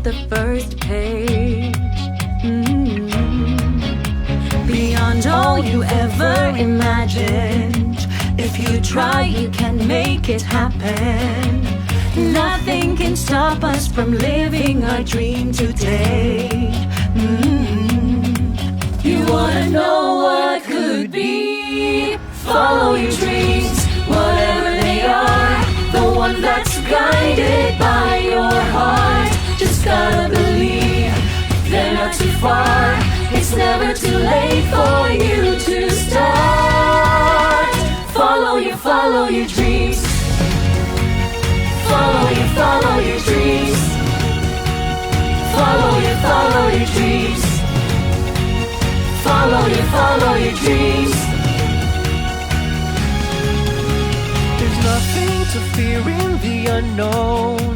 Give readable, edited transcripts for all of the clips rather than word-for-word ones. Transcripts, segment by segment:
the first page. Beyond all you ever imagined. If you try, you can make it happen. Nothing can stop us from living our dream today. You wanna know what could be? Follow your dreams, whatever they are. The one that's guided by your heart. Just gotta believe they're not too far. It's never too late for you to start. Follow your dreams. Follow your dreams. Follow your dreams. Follow your dreams. There's nothing to fear in the unknown,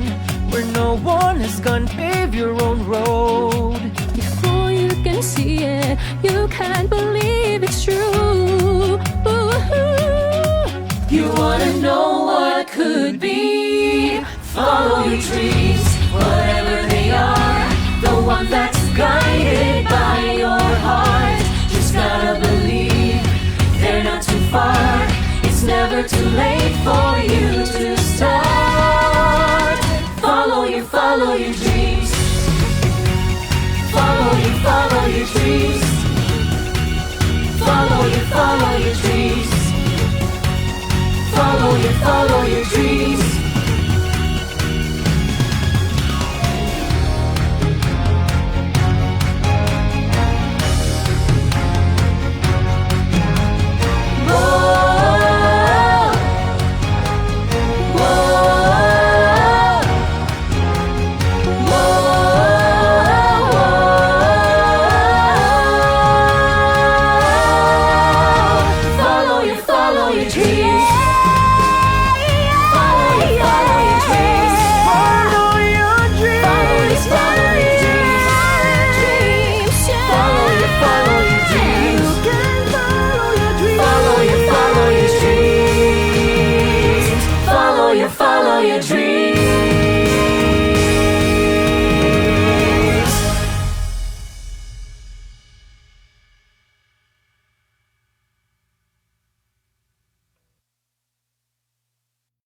where no one has gone pave your own road. Before you can see it, you can't believe it's true. You wanna know what could be? Follow your dreams, whatever they are. The one that's guided by your heart. Just gotta believe they're not too far. It's never too late for you to start. Follow your dreams. Follow your dreams. Follow your dreams. Follow your dreams.